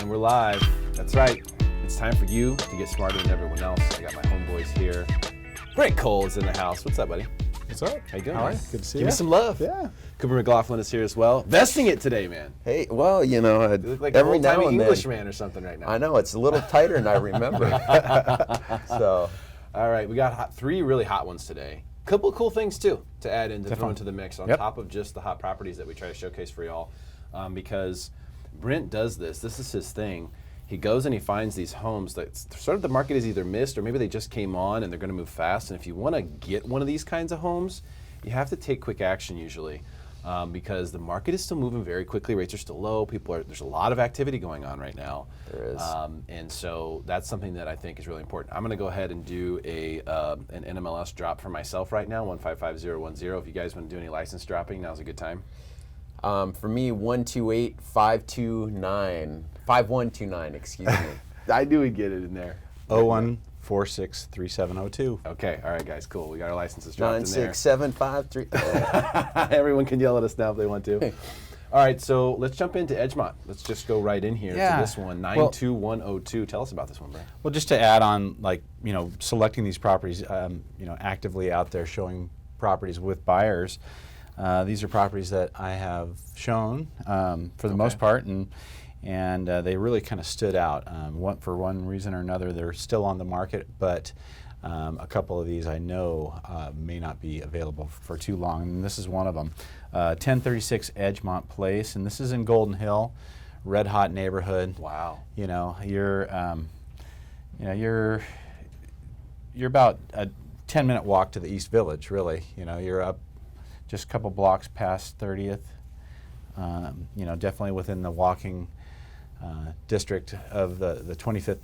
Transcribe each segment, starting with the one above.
And we're live. That's right. It's time for you to get smarter than everyone else. I got my homeboys here. Brent Cole is in the house. What's up, buddy? What's up? How you doing? All right. Good to see you. Give me some love. Yeah. Cooper McLaughlin is here as well. Vesting it today, man. Hey, well, you know, You look like every an now old-timey and then. Englishman or something right now. I know, it's a little tighter than I remember. So, All right, we got three really hot ones today. Couple of cool things, too, to add in, to throw into the mix on top of just the hot properties that we try to showcase for y'all. Because Brent does this. This is his thing. He goes and he finds these homes that sort of the market is either missed or maybe they just came on and they're going to move fast. And if you want to get one of these kinds of homes, you have to take quick action usually because the market is still moving very quickly. Rates are still low. There's a lot of activity going on right now. there is. And so that's something that I think is really important. I'm going to go ahead and do an NMLS drop for myself right now, 155010. If you guys want to do any license dropping, now's a good time. For me, 5129, excuse me. I knew we'd get it in there. 01463702. Okay, all right, guys, cool. We got our licenses dropped in there. 96753. Everyone can yell at us now if they want to. All right, so let's jump into Edgemont. Let's just go right in here to this one, 92102. Tell us about this one, Brent. Well, just to add on, selecting these properties, actively out there showing properties with buyers. These are properties that I have shown for the most part, and they really kind of stood out. For one reason or another, they're still on the market, but a couple of these I know may not be available for too long, and this is one of them. 1036 Edgemont Place, and this is in Golden Hill, red hot neighborhood. Wow. You're about a 10-minute walk to the East Village, really. You're up just a couple blocks past 30th. Definitely within the walking district of the 25th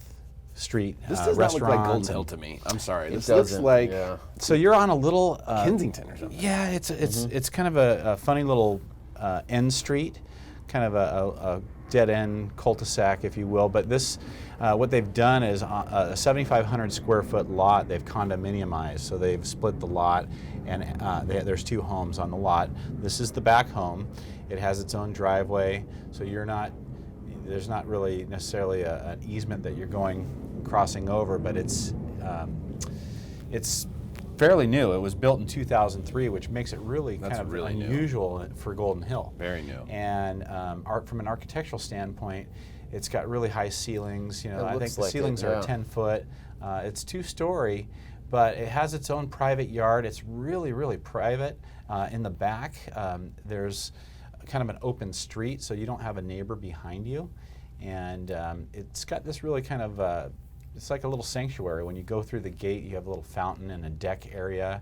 Street This does not look like Golden restaurants Hill to me. I'm sorry. It This looks doesn't, like yeah. So you're on a little Kensington or something. Yeah, it's kind of a funny little end street, kind of a dead end cul-de-sac, if you will. But this, what they've done is a 7,500 square foot lot. They've condominiumized, so they've split the lot, and there's two homes on the lot. This is the back home. It has its own driveway, so there's not really necessarily an easement that you're crossing over, but it's fairly new. It was built in 2003, which makes it really kind of really unusual for Golden Hill. Very new. And from an architectural standpoint, it's got really high ceilings. I think the ceilings are 10 foot. It's 2-story, but it has its own private yard. It's really, really private. In the back, there's kind of an open street, so you don't have a neighbor behind you. And it's got this really kind of, it's like a little sanctuary. When you go through the gate, you have a little fountain and a deck area,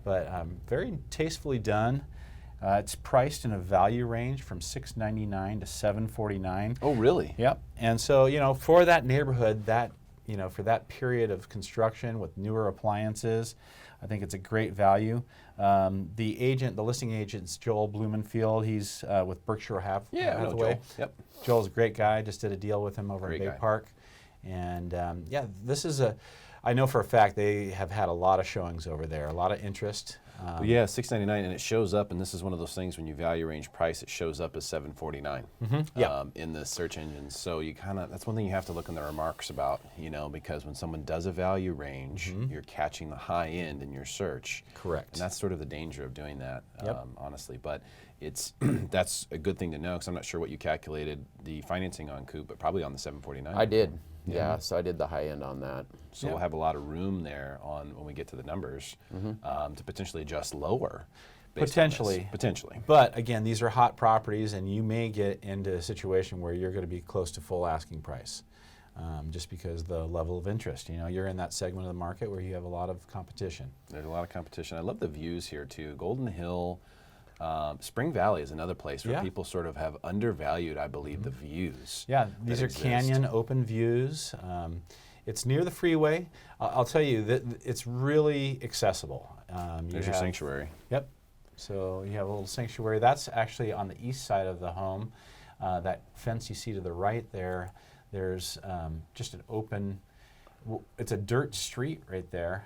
but very tastefully done. It's priced in a value range from $699 to $749. Oh, really? Yep. And so, for that neighborhood, for that period of construction with newer appliances, I think it's a great value. The listing agent's Joel Blumenfield. He's with Berkshire Hathaway. Yeah, I know Joel. Yep. Joel's a great guy. Just did a deal with him over at Bay Park. And this is I know for a fact they have had a lot of showings over there, a lot of interest. Yeah, $699, and it shows up, and this is one of those things when you value range price, it shows up as $749 in the search engines. So that's one thing you have to look in the remarks about, because when someone does a value range, you're catching the high end in your search. Correct. And that's sort of the danger of doing that, honestly. But that's a good thing to know, because I'm not sure what you calculated the financing on, Coop, but probably on the $749. I did. Yeah, so I did the high end on that. So we'll have a lot of room there when we get to the numbers to potentially adjust lower. Potentially. But again, these are hot properties, and you may get into a situation where you're going to be close to full asking price, just because the level of interest. You're in that segment of the market where you have a lot of competition. There's a lot of competition. I love the views here too. Golden Hill. Spring Valley is another place where people sort of have undervalued, I believe, the views. Yeah, these are canyon open views. It's near the freeway. I'll tell you that it's really accessible. There's your sanctuary. Yep. So you have a little sanctuary. That's actually on the east side of the home. That fence you see to the right there's just an open it's a dirt street right there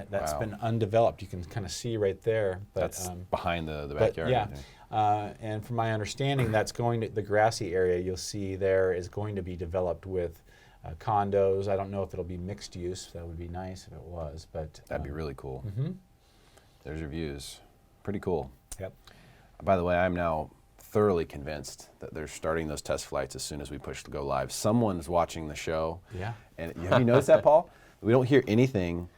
that's been undeveloped. You can kind of see right there. But, that's behind the backyard. Yeah, and from my understanding, the grassy area you'll see there is going to be developed with condos. I don't know if it'll be mixed use. That would be nice if it was, but that'd be really cool. Mm-hmm. There's your views. Pretty cool. Yep. By the way, I'm now thoroughly convinced that they're starting those test flights as soon as we push to go live. Someone's watching the show. Yeah. And have you noticed that, Paul? We don't hear anything,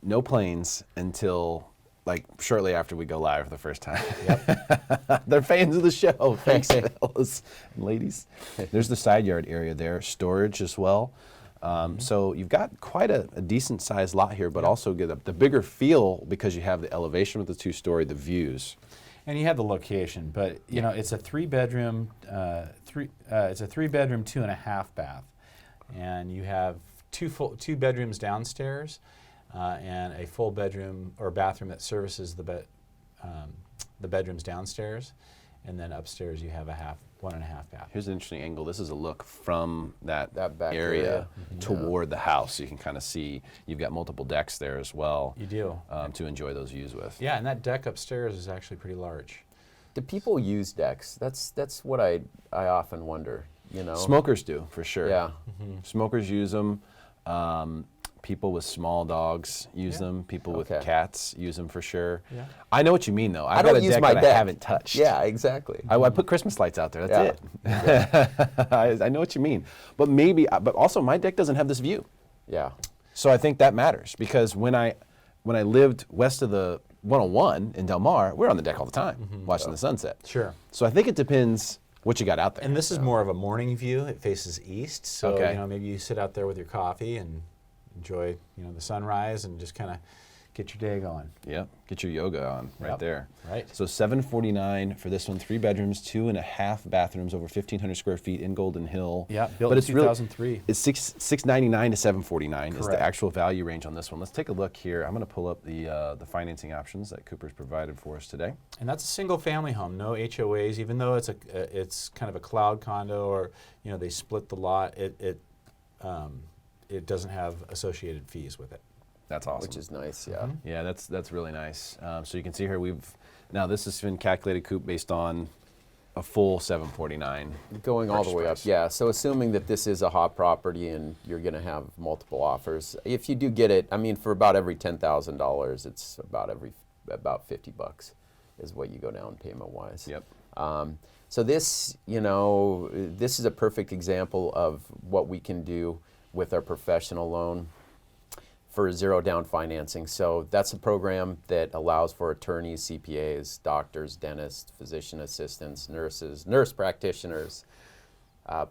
no planes, until like shortly after we go live for the first time. Yep. They're fans of the show. Thanks, fellas and ladies. There's the side yard area there, storage as well. So you've got quite a decent sized lot here, but also get the bigger feel because you have the elevation with the 2-story, the views. And you have the location, but you know it's a 3-bedroom, it's a 3-bedroom, 2.5 bath, and you have two bedrooms downstairs, and a full bedroom or bathroom that services the bedrooms downstairs, and then upstairs you have a 1.5 bath. Here's an interesting angle. This is a look from that back area toward the house. So you can kind of see you've got multiple decks there as well. You do. To enjoy those views with. Yeah, and that deck upstairs is actually pretty large. Do people use decks? That's what I often wonder. You know, smokers do for sure. Yeah, smokers use them. People with small dogs use them. People with cats use them for sure. Yeah. I know what you mean, though. I've got a deck that I haven't touched. Yeah, exactly. I put Christmas lights out there. That's it. I know what you mean. But but also my deck doesn't have this view. Yeah. So I think that matters because when I lived west of the 101 in Del Mar, we're on the deck all the time watching the sunset. Sure. So I think it depends what you got out there. And this is more of a morning view. It faces east, so you know maybe you sit out there with your coffee and enjoy the sunrise and just kind of get your day going. Yep, get your yoga on right there. Right. So $749 for this one, 3 bedrooms, 2.5 bathrooms, over 1,500 square feet in Golden Hill. Yeah, built in 2003. It's $699 to $749 is the actual value range on this one. Let's take a look here. I'm going to pull up the financing options that Cooper's provided for us today. And that's a single family home, no HOAs, even though it's kind of a cloud condo or they split the lot. It doesn't have associated fees with it. That's awesome. Which is nice, yeah. Yeah, that's really nice. So you can see here now this has been calculated, Coop, based on a full $749. Going all the way up, yeah. So assuming that this is a hot property and you're going to have multiple offers, if you do get it, I mean, for about every $10,000, it's about $50 is what you go down payment-wise. Yep. So this, this is a perfect example of what we can do with our professional loan for zero down financing. So that's a program that allows for attorneys, CPAs, doctors, dentists, physician assistants, nurses, nurse practitioners,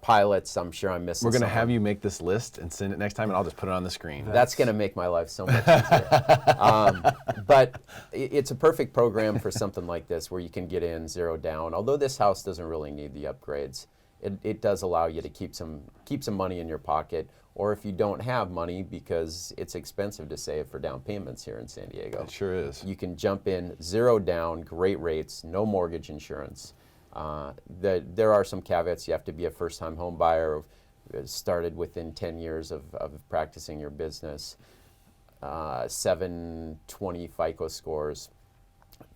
pilots. I'm sure I'm missing. We're going to have you make this list and send it next time, and I'll just put it on the screen. That's going to make my life so much easier. But it's a perfect program for something like this where you can get in zero down. Although this house doesn't really need the upgrades, it does allow you to keep some money in your pocket. Or if you don't have money because it's expensive to save for down payments here in San Diego. It sure is. You can jump in, zero down, great rates, no mortgage insurance. There are some caveats. You have to be a first-time home buyer, started within 10 years of practicing your business, 720 FICO scores,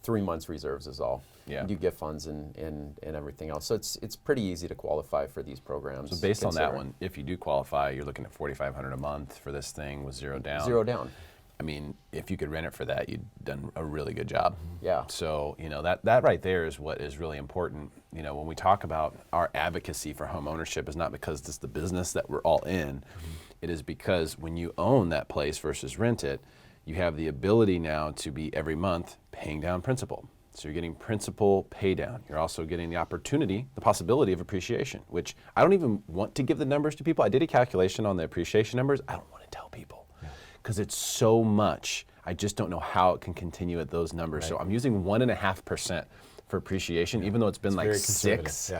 3 months reserves is all. Yeah. You get funds and everything else. So it's pretty easy to qualify for these programs. So based on that one, if you do qualify, you're looking at $4,500 a month for this thing with zero down. Zero down. I mean, if you could rent it for that, you've done a really good job. Yeah. So, that right there is what is really important. When we talk about our advocacy for home ownership is not because it's the business that we're all in. It is because when you own that place versus rent it, you have the ability now to be every month paying down principal. So you're getting principal pay down. You're also getting the opportunity, the possibility of appreciation, which I don't even want to give the numbers to people. I did a calculation on the appreciation numbers. I don't want to tell people because it's so much. I just don't know how it can continue at those numbers. Right. So I'm using 1.5% for appreciation, even though it's been like 6,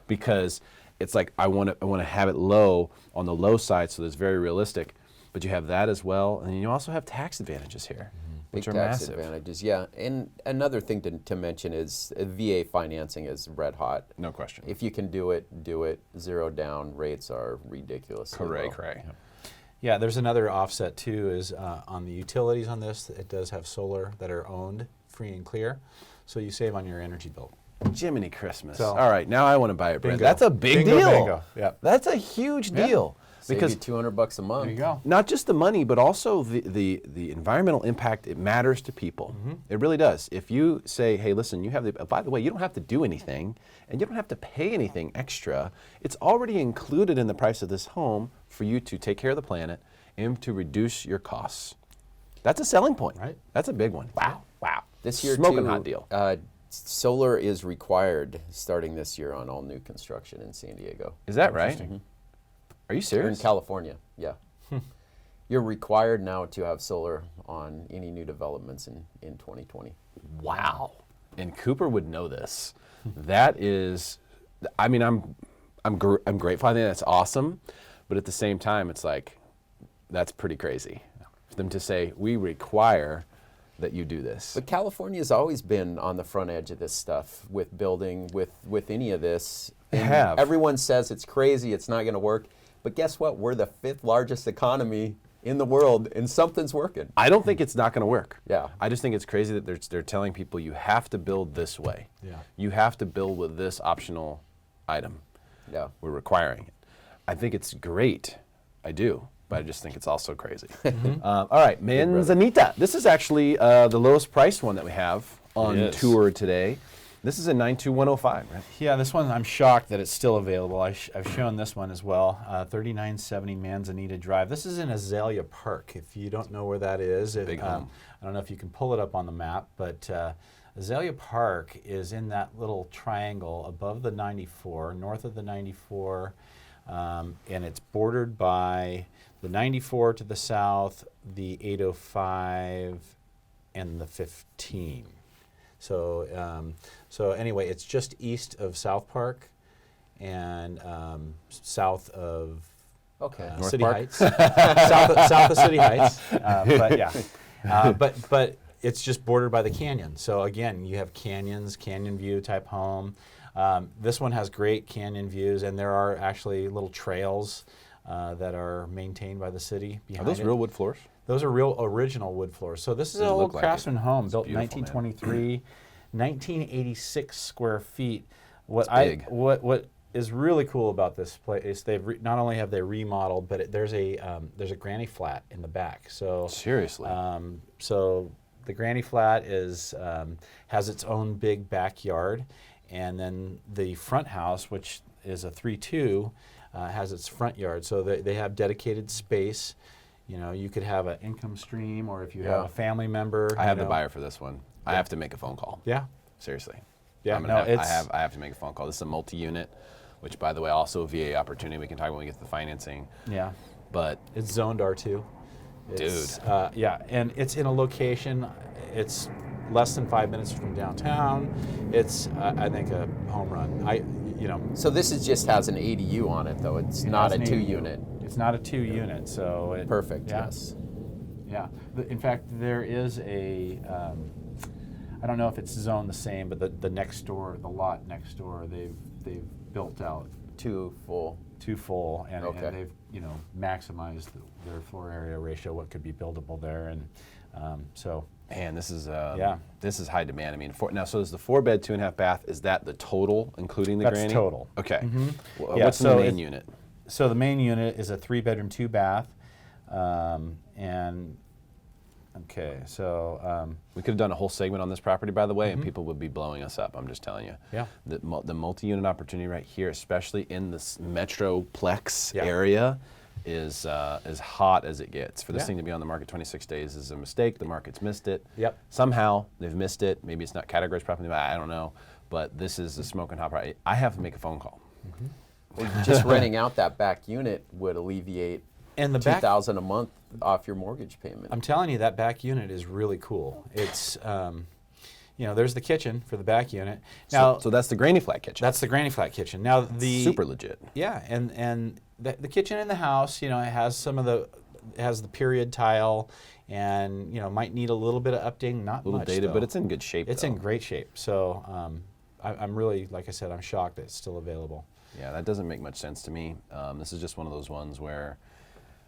because it's like I want to have it low on the low side, so that's very realistic. But you have that as well, and you also have tax advantages here. Which Big are tax massive. advantages, yeah. And another thing to mention is VA financing is red hot. No question. If you can do it, do it. Zero down rates are ridiculous. Correct. Yeah, there's another offset too, is on the utilities on this, it does have solar that are owned free and clear, so you save on your energy bill. Jiminy Christmas. So, all right, now I want to buy it, Brent. bingo. That's a big Bingo, deal. bingo. Yep. That's a huge deal. Save Because you $200 a month. There you go. not just the money, but also the environmental impact. It matters to people. It really does. If you say, hey, listen, you have the, by the way, you don't have to do anything, and you don't have to pay anything extra. It's already included in the price of this home for you to take care of the planet and to reduce your costs. That's a selling point. Right. That's a big one. Wow. Wow. This year, Smoking too, hot deal. Solar is required starting this year on all new construction in San Diego. Is that right? Interesting. Are you Or in serious? California, yeah. You're required now to have solar on any new developments in 2020. Wow. And Cooper would know this. That is, I mean, I'm grateful. I think that's awesome, but at the same time, it's like, that's pretty crazy for them to say we require that you do this. But California's always been on the front edge of this stuff with building, with any of this. They have. Everyone says it's crazy, it's not going to work. But guess what? We're the 5th largest economy in the world, and something's working. I don't think it's not going to work. Yeah. I just think it's crazy that they're telling people you have to build this way. Yeah. You have to build with this optional item. Yeah. We're requiring it. I think it's great. I do. But I just think it's also crazy. All right, Manzanita. This is actually the lowest priced one that we have on tour today. This is a 92105, right? Yeah, this one I'm shocked that it's still available. I've shown this one as well. 3970 Manzanita Drive. This is in Azalea Park. If you don't know where that is, Big home. I don't know if you can pull it up on the map, but Azalea Park is in that little triangle above the 94, north of the 94, and it's bordered by the 94 to the south, the 805, and the 15. So anyway, it's just east of South Park and south of Okay. City Park? Heights. south of City Heights. But yeah, but it's just bordered by the canyon. So again, you have canyons, canyon view type home. This one has great canyon views, and there are actually little trails that are maintained by the city behind Are those it. real wood floors? Those are real original wood floors. So this is an Doesn't old look like craftsman home built in beautiful, man. 1923, 1986 square feet. What big. What is really cool about this place is not only have they remodeled, but there's a granny flat in the back. So Seriously. so the granny flat is has its own big backyard, and then the front house, which is a 3-2, has its front yard. So they have dedicated space. You know, you could have an income stream, or if you have a family member. I have the buyer for this one. I have to make a phone call. Yeah. Seriously. Yeah. I'm gonna I have to make a phone call. This is a multi-unit, which, by the way, also a VA opportunity. We can talk when we get to the financing. Yeah. But It's zoned R2. It's, yeah, and it's in a location. It's less than 5 minutes from downtown. It's I think a home run. So this just has an ADU on it, though. It's not a 2-unit. It's not a 2-unit, so it, Perfect. Yeah, Yes. yeah. In fact, there is a. I don't know if it's zoned the same, but the next door, the lot next door, they've built out 2 full. 2 full, and Okay. they've maximized their floor area ratio, what could be buildable there, and so. man, this is Yeah. this is high demand. I mean, now so is the 4-bed, 2.5 bath. Is that the total, including the That's granny? total. Okay. Yeah, What's so the main unit? So the main unit is a 3-bedroom, 2-bath, and okay, so We could have done a whole segment on this property, by the way, and people would be blowing us up. I'm just telling you. Yeah. The multi-unit opportunity right here, especially in this metroplex Yeah. area, is as hot as it gets. For this Yeah. thing to be on the market 26 days is a mistake. The market's missed it. Yep. Somehow they've missed it. Maybe it's not categorized properly. I don't know. But this is a smoking hot property. I have to make a phone call. Just renting out that back unit would alleviate and the back. $2,000 a month off your mortgage payment. I'm telling you, that back unit is really cool. It's there's the kitchen for the back unit. Now So that's the granny flat kitchen. that's the granny flat kitchen. Now the super legit. Yeah, and the kitchen in the house, it has has the period tile, and might need a little bit of updating, not A little much, dated, though. but it's in good shape. It's though. in great shape. So I'm really, like I said, I'm shocked that it's still available. Yeah, that doesn't make much sense to me. This is just one of those ones where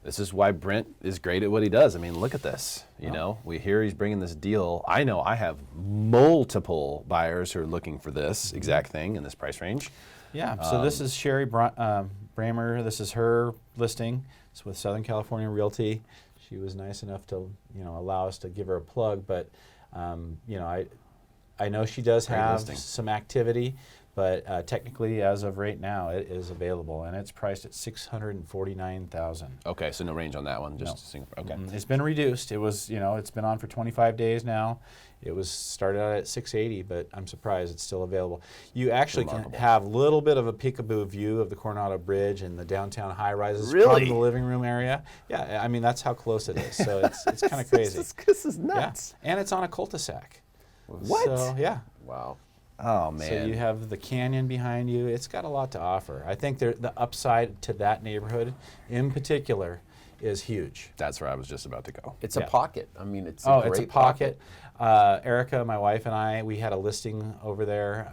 This is why Brent is great at what he does. I mean, look at this. You know, we hear he's bringing this deal. I know I have multiple buyers who are looking for this exact thing in this price range. Yeah, so this is Sherry Bramer. This is her listing. It's with Southern California Realty. She was nice enough to, allow us to give her a plug, but, I know she does have some activity, but technically, as of right now, it is available, and it's priced at $649,000. Okay, so no range on that one. Just okay. It's been reduced. It was, it's been on for 25 days now. It was started out at $680, but I'm surprised it's still available. You actually can have a little bit of a peekaboo view of the Coronado Bridge and the downtown high-rises from the living room area. Yeah, I mean, that's how close it is. So it's kind of crazy. This is nuts. Yeah. And it's on a cul-de-sac. What? So, yeah. Wow. Oh, man. So you have the canyon behind you. It's got a lot to offer. I think the upside to that neighborhood in particular is huge. That's where I was just about to go. It's a pocket. I mean, it's a great pocket. Erica, my wife, and I, we had a listing over there.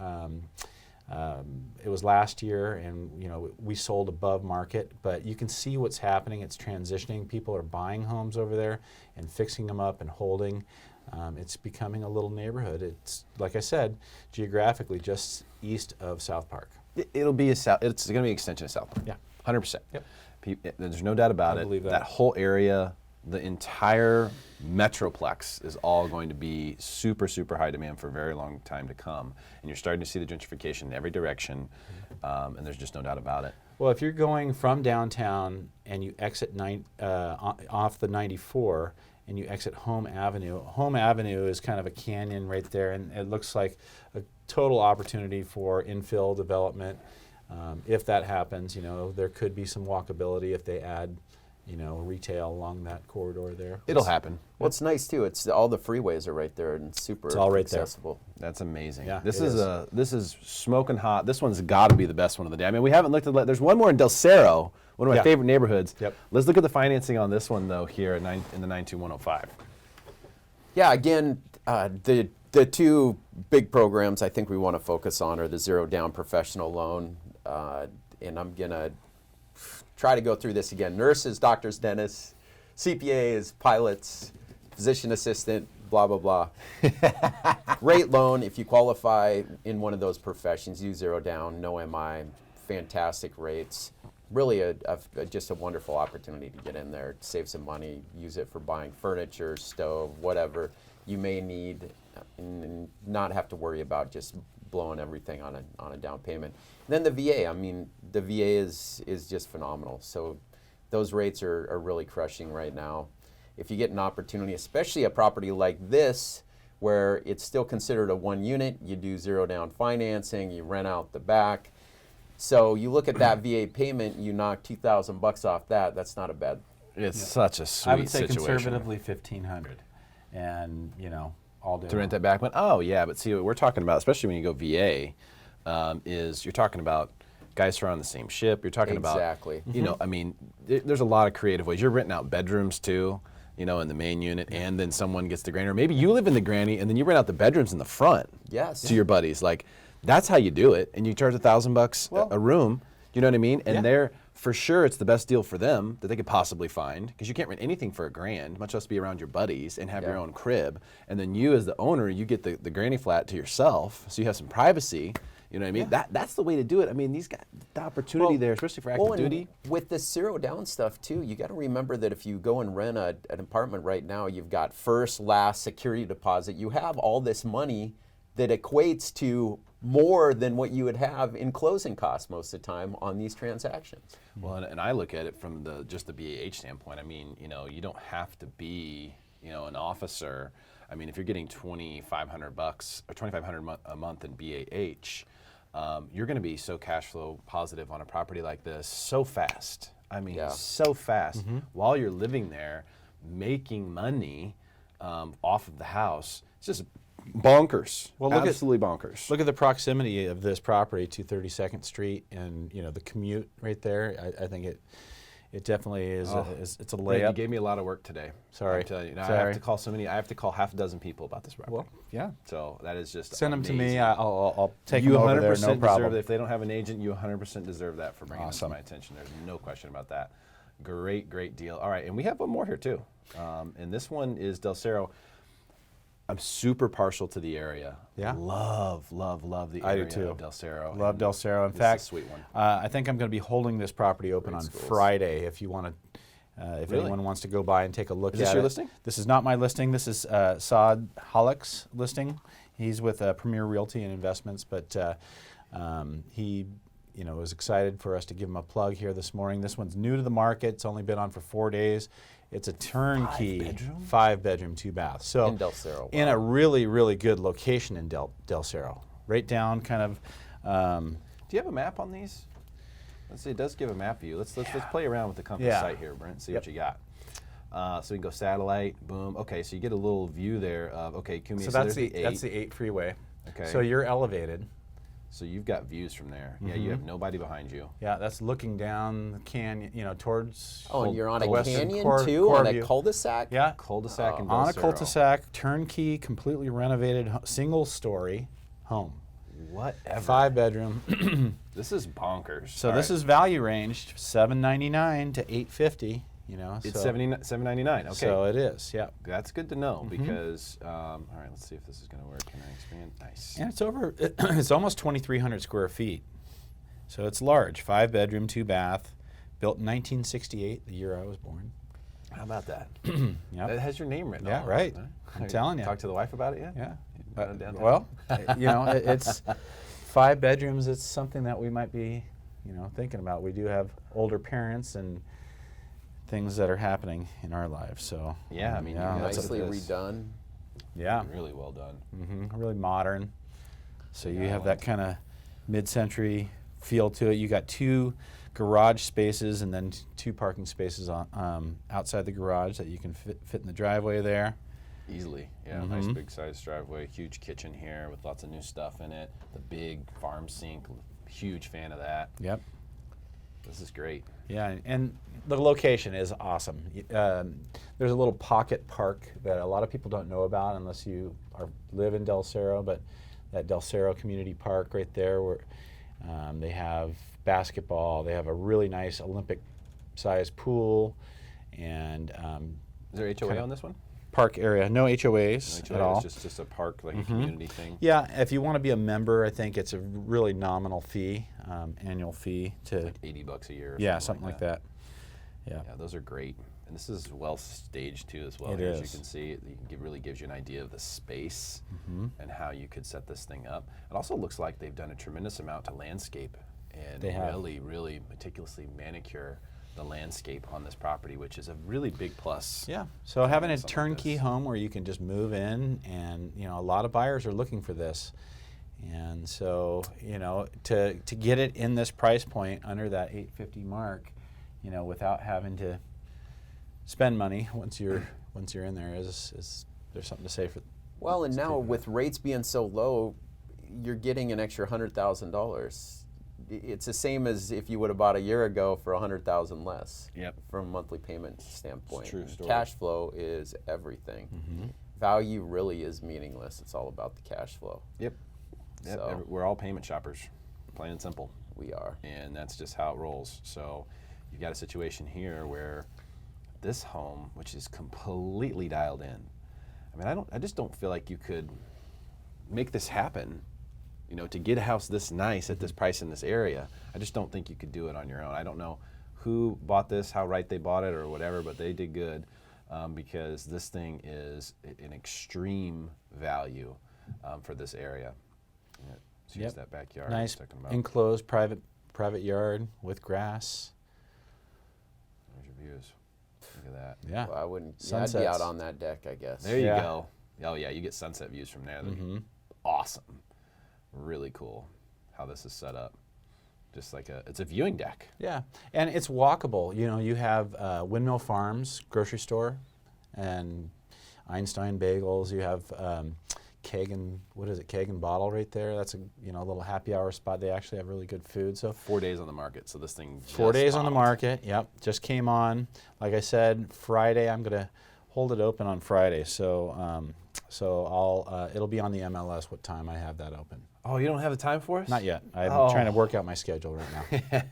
It was last year, and we sold above market. But you can see what's happening. It's transitioning. People are buying homes over there and fixing them up and holding. It's becoming a little neighborhood. It's, like I said, geographically just east of South Park. It'll be it's going to be an extension of South Park. Yeah. 100%. Yep. There's no doubt about it. Believe that. That whole area, the entire metroplex is all going to be super, super high demand for a very long time to come. And you're starting to see the gentrification in every direction, and there's just no doubt about it. Well, if you're going from downtown and you exit off the 94 and you exit Home Avenue is kind of a canyon right there, and it looks like a total opportunity for infill development. If that happens, there could be some walkability if they add, retail along that corridor there. It'll happen. Well, it's nice too. It's all the freeways are right there and super accessible. That's amazing. Yeah, this is smoking hot. This one's got to be the best one of the day. I mean, we haven't looked at. There's one more in Del Cerro, one of my favorite neighborhoods. Yep. Let's look at the financing on this one though here in the 92105. Yeah. Again, the two big programs I think we want to focus on are the zero down professional loan, and I'm gonna try to go through this again. Nurses, doctors, dentists, CPAs, pilots, physician assistant, blah, blah, blah. Rate loan, if you qualify in one of those professions, use zero down, no MI, fantastic rates. Really just a wonderful opportunity to get in there, save some money, use it for buying furniture, stove, whatever you may need, and not have to worry about just blowing everything on a down payment. And then the VA, I mean, the VA is just phenomenal. So those rates are really crushing right now. If you get an opportunity, especially a property like this, where it's still considered a one unit, you do zero down financing, you rent out the back. So you look at that VA payment, you knock $2,000 off that. That's not a bad. It's such a sweet I would say situation. conservatively $1,500, and all day to rent that back. But but see what we're talking about, especially when you go VA, is you're talking about guys who are on the same ship. You're talking about I mean, there's a lot of creative ways. You're renting out bedrooms too, in the main unit, and then someone gets the granny, or maybe you live in the granny and then you rent out the bedrooms in the front. Yes. To your buddies, like that's how you do it, and you charge $1,000 a room. You know what I mean? And they're for sure it's the best deal for them that they could possibly find, because you can't rent anything for $1,000, much less be around your buddies and have your own crib. And then you, as the owner, you get the granny flat to yourself, so you have some privacy. You know what I mean? That's the way to do it. I mean, these guys, the opportunity there, especially for active duty. With the zero down stuff too, you got to remember that if you go and rent an apartment right now, you've got first, last, security deposit. You have all this money that equates to more than what you would have in closing costs most of the time on these transactions. Well, and I look at it from just the BAH standpoint. I mean, you don't have to be, an officer. I mean, if you're getting $2,500 or $2,500 a month in BAH, you're going to be so cash flow positive on a property like this so fast. I mean, so fast while you're living there, making money off of the house. It's just bonkers. Well, absolutely bonkers. Look at the proximity of this property to 32nd Street, and the commute right there. I think it definitely is. It's a layup. Brent, you gave me a lot of work today. Sorry. I'm telling you. I have to call I have to call half a dozen people about this property. Well, yeah. So that is just send amazing. them to me. I'll take them over there. No problem. If they don't have an agent, you 100% deserve that for bringing this to my attention. There's no question about that. Great deal. All right, and we have one more here too. And this one is Del Cerro. I'm super partial to the area. Yeah. Love the area of Del Cerro. Love Del Cerro. In fact, a sweet one. I think I'm going to be holding this property open on Friday if you want to. If anyone wants to go by and take a look at it. Is this your listing? This is not my listing. This is Saad Halak's listing. He's with Premier Realty and Investments, but he was excited for us to give him a plug here this morning. This one's new to the market. It's only been on for 4 days. It's a turnkey 5-bedroom, 2-bath. So in Del Cerro. Wow. In a really good location in Del Cerro. Right down kind of. Do you have a map on these? Let's see, it does give a map view. Let's play around with the compass sight here, Brent, see what you got. So we can go satellite, boom. Okay, so you get a little view there of, So that's the 8 freeway. Okay. So you're elevated. So you've got views from there. Yeah, you have nobody behind you. Yeah, that's looking down the canyon, towards. Oh, and you're on a canyon too, core on a view. cul-de-sac? Yeah. Cul-de-sac in Del On a Cerro. cul-de-sac, turnkey, completely renovated, single-story home. Whatever. 5-bedroom. This is bonkers. So this is value ranged $799 to $850. It's $799. Okay. So it is. Yeah. That's good to know because. All right, let's see if this is going to work. Can I expand? Nice. And it's almost 2,300 square feet. So it's large. 5-bedroom, 2-bath, built in 1968, the year I was born. How about that? Yep. That has your name written. Yeah, all right. Right. I'm telling you. Talk to the wife about it yet? Yeah. Well, it's 5 bedrooms. It's something that we might be, thinking about. We do have older parents and things that are happening in our lives. So yeah, I mean, nicely redone. Yeah, really well done. Really modern. So you have that kind of mid-century feel to it. You got 2 garage spaces and then 2 parking spaces on outside the garage that you can fit in the driveway there. Easily, yeah. Nice big sized driveway, huge kitchen here with lots of new stuff in it. The big farm sink, huge fan of that. Yep. This is great. Yeah, and the location is awesome. There's a little pocket park that a lot of people don't know about unless you live in Del Cerro, but that Del Cerro Community Park right there where they have basketball, they have a really nice Olympic-sized pool, and is there HOA on this one? Park area, no HOAs at all. It's just a park, like a community thing. Yeah, if you want to be a member, I think it's a really nominal fee, annual fee to like $80 a year. Or something like that. Yeah, those are great, and this is well staged too as well. It is. is. As you can see, it really gives you an idea of the space and how you could set this thing up. It also looks like they've done a tremendous amount to landscape and really meticulously manicure the landscape on this property, which is a really big plus. Yeah. So having a turnkey home where you can just move in, and a lot of buyers are looking for this, and so to get it in this price point under that $850 mark, without having to spend money once you're in there is there's something to say for. Well, and now with rates being so low, you're getting an extra $100,000. It's the same as if you would have bought a year ago for $100,000 less. Yep. From a monthly payment standpoint. It's true story. Cash flow is everything. Value really is meaningless. It's all about the cash flow. Yep. So, we're all payment shoppers, plain and simple. We are. And that's just how it rolls. So you've got a situation here where this home, which is completely dialed in. I mean, I just don't feel like you could make this happen. To get a house this nice at this price in this area, I just don't think you could do it on your own. I don't know who bought this, how right they bought it or whatever, but they did good because this thing is an extreme value for this area. So here's that backyard. Nice enclosed private yard with grass. There's your views. Look at that. Yeah. Well, I wouldn't. Sunsets. I'd be out on that deck, I guess. There you go. Oh yeah, you get sunset views from there. Awesome. Really cool how this is set up. Just like it's a viewing deck. Yeah, and it's walkable. You have Windmill Farms grocery store, and Einstein Bagels. You have Kagan Bottle right there. That's a little happy hour spot. They actually have really good food. So 4 days on the market. So this thing. 4 days on the market. Yep, just came on. Like I said, Friday. I'm gonna hold it open on Friday. So I'll it'll be on the MLS what time I have that open. Oh, you don't have the time for us? Not yet. I'm trying to work out my schedule right now.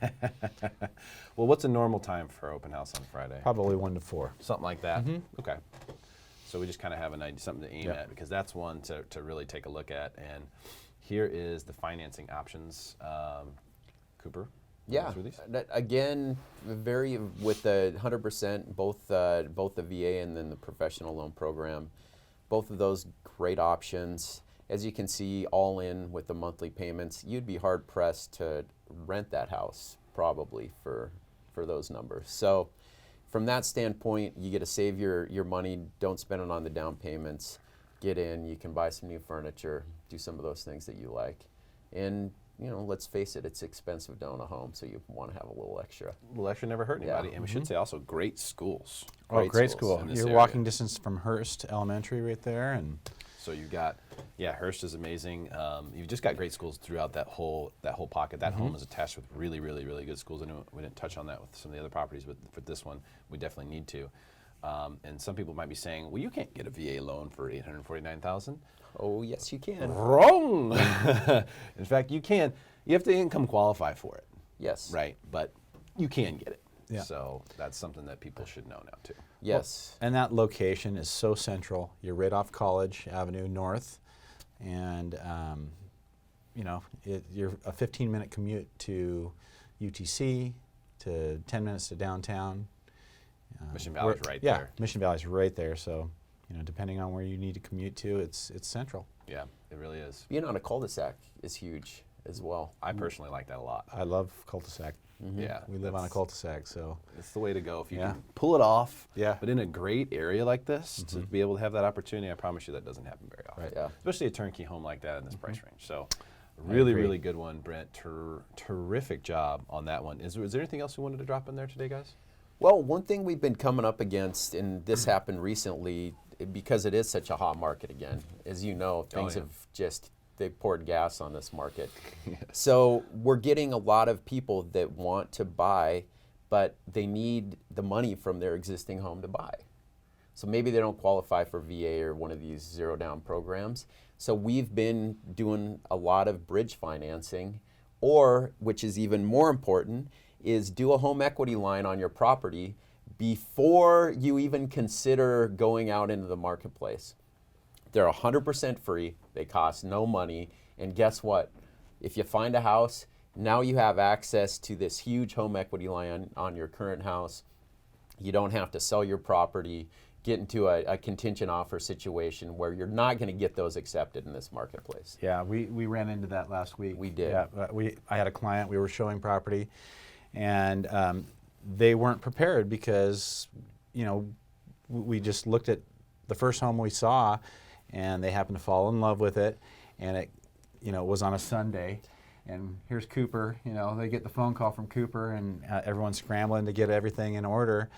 Well, what's a normal time for open house on Friday? Probably 1 to 4. Something like that? Okay. So we just kind of have an idea, something to aim Yep. at, because that's one to really take a look at. And here is the financing options. Cooper? Yeah. Through these? Again, very with the 100%, both the VA and then the professional loan program, both of those great options. As you can see, all in with the monthly payments, you'd be hard pressed to rent that house probably for those numbers. So from that standpoint, you get to save your money, don't spend it on the down payments, get in, you can buy some new furniture, do some of those things that you like. And let's face it, it's expensive to own a home, so you want to have a little extra. A little extra never hurt anybody. Yeah. And we should say also great schools. Great school. in this You're area. walking distance from Hearst Elementary right there, and So you've got, Hearst is amazing. You've just got great schools throughout that whole pocket. That home is attached with really, really, really good schools. I know we didn't touch on that with some of the other properties, but for this one, we definitely need to. And some people might be saying, well, you can't get a VA loan for $849,000. Oh, yes, you can. Wrong. In fact, you can. You have to income qualify for it. Yes. Right, but you can get it. Yeah. So that's something that people should know now too. Yes. and that location is so central. You're right off College Avenue North, and you're a 15-minute commute to UTC, to 10 minutes to downtown. Mission Valley's right yeah, there. Mission Valley's right there. So, depending on where you need to commute to, it's central. Yeah, it really is. Being on a cul-de-sac is huge as well. I personally like that a lot. I love cul-de-sac. Yeah, We live on a that's- cul-de-sac, so It's the way to go if you Yeah. can pull it off. Yeah. But in a great area like this, to be able to have that opportunity, I promise you that doesn't happen very often. Right. Yeah. Especially a turnkey home like that in this price range. So, really, agree. really good one, Brent. Terrific job on that one. Is there anything else we wanted to drop in there today, guys? Well, one thing we've been coming up against, and this happened recently because it is such a hot market again, as you know, things yeah. have just, they poured gas on this market. So we're getting a lot of people that want to buy, but they need the money from their existing home to buy. So maybe they don't qualify for VA or one of these zero down programs. So we've been doing a lot of bridge financing, or, which is even more important, is do a home equity line on your property before you even consider going out into the marketplace. They're 100% free, they cost no money, and guess what? If you find a house, now you have access to this huge home equity line on your current house. You don't have to sell your property, get into a contingent offer situation where you're not going to get those accepted in this marketplace. yeah, we ran into that last week. We did. Yeah, I had a client, we were showing property, and they weren't prepared because, we just looked at the first home we saw, and they happened to fall in love with it, and it, was on a Sunday, and here's Cooper. They get the phone call from Cooper, and everyone's scrambling to get everything in order,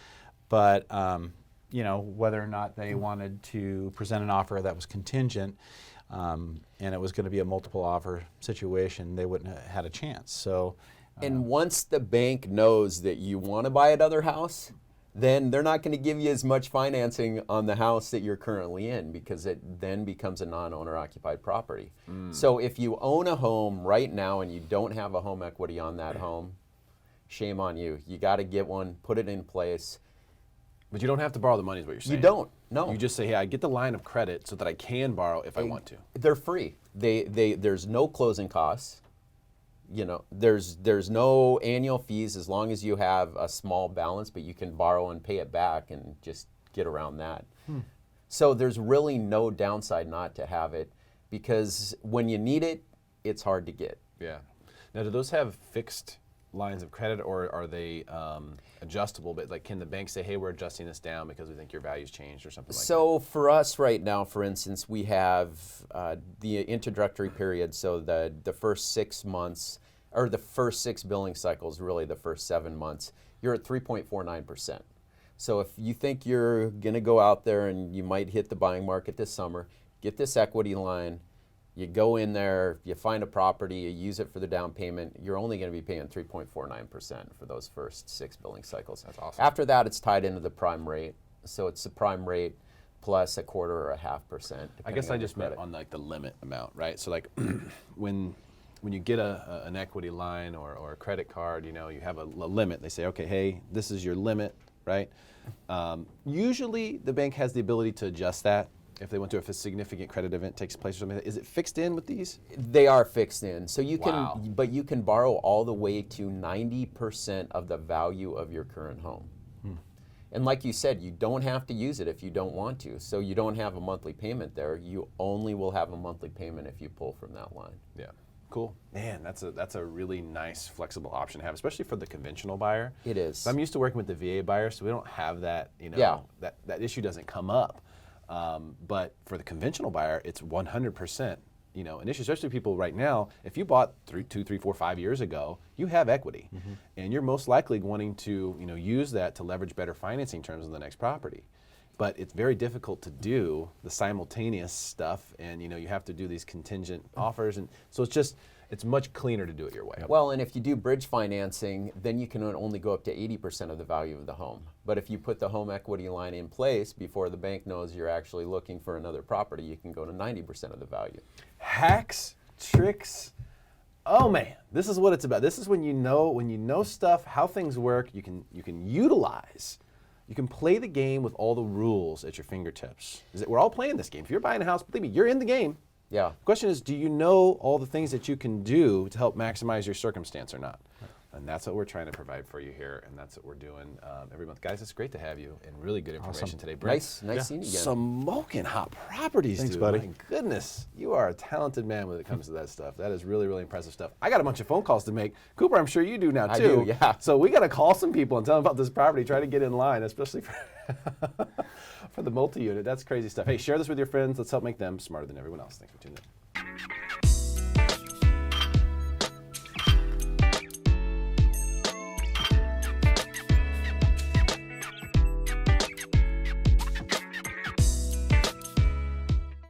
but whether or not they wanted to present an offer that was contingent, and it was going to be a multiple offer situation, they wouldn't have had a chance. So. And once the bank knows that you want to buy another house, then they're not going to give you as much financing on the house that you're currently in, because it then becomes a non-owner occupied property. So if you own a home right now and you don't have a home equity on that home, shame on you. You got to get one, put it in place. But you don't have to borrow the money is what you're saying. You don't. No. You just say, hey, I get the line of credit so that I can borrow if I want to. They're free. There's no closing costs. There's no annual fees as long as you have a small balance, but you can borrow and pay it back and just get around that. So there's really no downside not to have it, because when you need it, it's hard to get. Yeah. Now, do those have fixed lines of credit, or are they adjustable? But like, can the bank say, hey, we're adjusting this down because we think your value's changed or something like that? So for us right now, for instance, we have the introductory period. So the first 6 months, or the first 6 billing cycles, really the first 7 months, you're at 3.49%. So if you think you're going to go out there and you might hit the buying market this summer, get this equity line. You go in there, you find a property, you use it for the down payment, you're only going to be paying 3.49% for those first 6 billing cycles. That's awesome. After that, it's tied into the prime rate. So it's the prime rate plus a quarter or a 0.5%. I guess I just meant on like the limit amount, right? So like when you get an equity line or a credit card, you know, you have a limit. They say, okay, hey, this is your limit, right? Usually the bank has the ability to adjust that if they want to, if a significant credit event takes place or something. Is it fixed in with these? They are fixed in. So you Wow. can, but you can borrow all the way to 90% of the value of your current home. And like you said, you don't have to use it if you don't want to. So you don't have a monthly payment there. You only will have a monthly payment if you pull from that line. Yeah. Cool. Man, that's a really nice flexible option to have, especially for the conventional buyer. It is. So I'm used to working with the VA buyer, so we don't have that, you know, Yeah. that issue doesn't come up. But for the conventional buyer, it's 100%, you know, an issue, especially people right now. If you bought 2, 3, 4, 5 years ago, you have equity, and you're most likely wanting to, you know, use that to leverage better financing terms on the next property. But it's very difficult to do the simultaneous stuff, and you know, you have to do these contingent offers, and so it's much cleaner to do it your way. Well, and if you do bridge financing, then you can only go up to 80% of the value of the home. But if you put the home equity line in place before the bank knows you're actually looking for another property, you can go to 90% of the value. Hacks, tricks. Oh man, this is what it's about. This is when you know stuff, how things work. You can utilize. You can play the game with all the rules at your fingertips. We're all playing this game. If you're buying a house, believe me, you're in the game. Yeah. The question is, do you know all the things that you can do to help maximize your circumstance or not? And that's what we're trying to provide for you here, and that's what we're doing every month. Guys, it's great to have you, and really good information today. Brent, Nice seeing you again. Smoking hot properties, Thanks, dude. buddy. My goodness, you are a talented man when it comes to that stuff. That is really, really impressive stuff. I got a bunch of phone calls to make. Cooper, I'm sure you do now, too. I do, yeah. So we got to call some people and tell them about this property, try to get in line, especially for, for the multi-unit. That's crazy stuff. Hey, share this with your friends. Let's help make them smarter than everyone else. Thanks for tuning in.